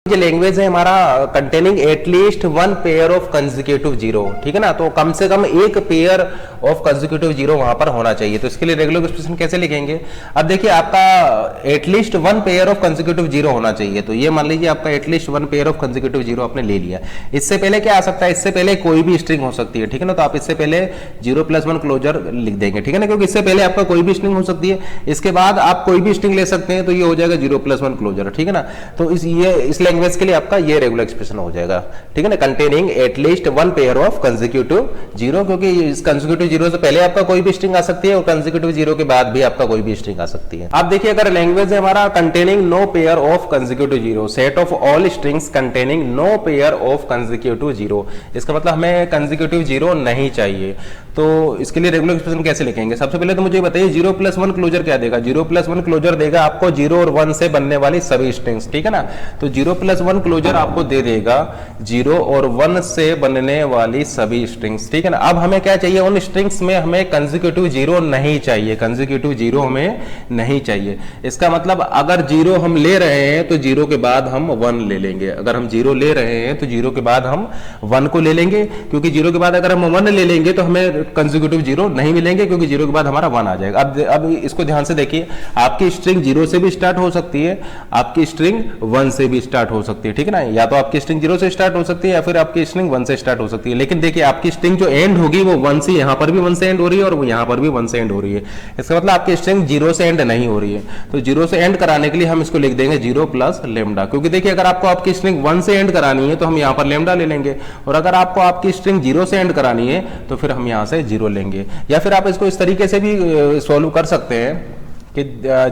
जो लैंग्वेज है हमारा containing at least one pair of consecutive zero, ठीक है ना। तो कम से कम एक पेयर ऑफ कंसेक्यूटिव जीरो वहां पर होना चाहिए। तो इसके लिए रेगुलर एक्सप्रेशन कैसे लिखेंगे? अब देखिए आपका at least one pair of consecutive zero होना चाहिए। तो ये मान लीजिए आपका at least one pair of consecutive zero आपने ले लिया। इससे पहले क्या आ सकता है? इससे पहले कोई भी स्ट्रिंग हो सकती है, ठीक है ना। तो आप इससे पहले 0+1 क्लोजर लिख देंगे, ठीक है ना, क्योंकि इससे पहले आपका कोई भी स्ट्रिंग हो सकती है। इसके बाद आप कोई भी स्ट्रिंग ले सकते हैं, तो ये हो जाएगा 0+1 क्लोजर, ठीक है ना। तो इस लैंग्वेज के लिए आपका ये रेगुलर एक्सप्रेशन हो जाएगा, ठीक है ना, containing at least one pair of consecutive zero, क्योंकि इस कंसेक्यूटिव जीरो से पहले आपका कोई भी स्ट्रिंग आ सकती है और कंसेक्यूटिव जीरो के बाद भी आपका कोई भी स्ट्रिंग आ सकती है। आप देखिए अगर लैंग्वेज है हमारा containing no pair of consecutive zero, set of all strings containing no pair of consecutive zero, इसका मतलब हमें कंसेक्यूटिव जीरो नहीं चाहिए। तो इसके लिए रेगुलर एक्सप्रेशन कैसे लिखेंगे? सबसे पहले तो मुझे बताइए 0+1 क्लोजर क्या देगा? 0+1 क्लोजर देगा आपको 0 और 1 से बनने वाली सभी स्ट्रिंग्स, ठीक है ना। तो 0+1 क्लोजर आपको दे देगा 0 और 1 से बनने वाली सभी स्ट्रिंग्स, ठीक है ना। अब हमें क्या चाहिए? उन स्ट्रिंग्स में हमें कंसेक्यूटिव जीरो नहीं चाहिए, कंसेक्यूटिव जीरो हमें नहीं चाहिए। इसका मतलब अगर 0 हम ले रहे हैं तो 0 के बाद हम 1 ले लेंगे। अगर हम 0 ले रहे हैं तो 0 के बाद हम 1 को ले लेंगे, क्योंकि 0 के बाद अगर हम 1 ले लेंगे तो हमें कंसेक्यूटिव जीरो नहीं मिलेंगे, क्योंकि 0 के बाद हमारा 1 आ जाएगा। अब इसको ध्यान से देखिए, आपकी स्ट्रिंग 0 से भी स्टार्ट हो सकती है, आपकी स्ट्रिंग 1 से भी स्टार्ट हो सकती है, ठीक है ना। या तो आपकी स्ट्रिंग 0 से स्टार्ट हो सकती है या फिर आपकी स्ट्रिंग 1 से स्टार्ट हो सकती है। लेकिन देखिए आपकी स्ट्रिंग जो एंड होगी वो 1 से, यहां पर भी 1 से एंड हो रही है और यहां पर भी 1 से एंड हो रही है। इसका मतलब आपकी स्ट्रिंग 0 से एंड नहीं हो रही है। तो 0 से एंड कराने के लिए हम इसको लिख देंगे 0 प्लस लेमडा, क्योंकि देखिए अगर आपको आपकी स्ट्रिंग 1 से एंड करानी है तो हम यहां पर लेमडा ले लेंगे, और अगर आपको आपकी स्ट्रिंग 0 से एंड करानी है तो फिर हम यहां से 0 लेंगे। या फिर आप इसको इस तरीके से भी सॉल्व कर सकते हैं कि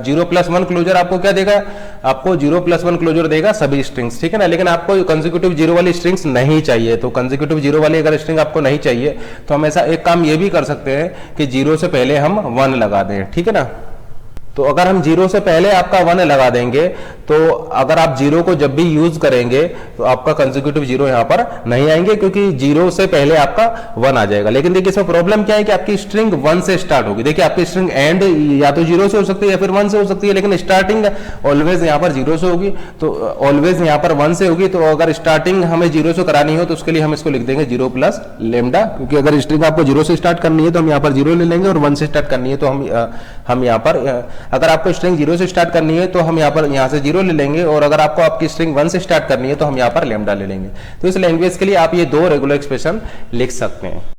0+1 क्लोजर आपको क्या देगा? आपको 0+1 क्लोजर देगा सभी स्ट्रिंग्स, ठीक है ना। लेकिन आपको कंसेक्यूटिव जीरो वाली स्ट्रिंग्स नहीं चाहिए। तो कंसेक्यूटिव जीरो वाली अगर स्ट्रिंग आपको नहीं चाहिए तो हम ऐसा एक काम ये भी कर सकते हैं कि 0 से पहले हम 1 लगा दें, ठीक है ना। तो अगर हम 0 से पहले आपका 1 लगा देंगे तो अगर आप 0 को जब भी यूज करेंगे तो आपका कंसेक्यूटिव जीरो यहां पर नहीं आएंगे, क्योंकि 0 से पहले आपका 1 आ जाएगा। लेकिन देखिए इसमें प्रॉब्लम क्या है कि आपकी स्ट्रिंग 1 से स्टार्ट होगी। देखिए आपकी स्ट्रिंग एंड या तो 0 से हो सकती है या फिर 1 से हो सकती है, लेकिन स्टार्टिंग ऑलवेज यहां पर 0 से होगी, तो ऑलवेज यहां पर 1 से होगी। तो अगर स्टार्टिंग हमें 0 से करानी हो तो उसके लिए हम इसको लिख देंगे 0 प्लस लेमडा, क्योंकि अगर स्ट्रिंग आपको 0 से स्टार्ट करनी है तो हम यहां पर 0 ले लेंगे, और 1 से स्टार्ट करनी है तो हम यहां पर, अगर आपको स्ट्रिंग 0 से स्टार्ट करनी है तो हम यहां से 0 ले लेंगे, और अगर आपको आपकी स्ट्रिंग 1 से स्टार्ट करनी है तो हम यहां पर लेमडा ले लेंगे। तो इस लैंग्वेज के लिए आप ये दो रेगुलर एक्सप्रेशन लिख सकते हैं।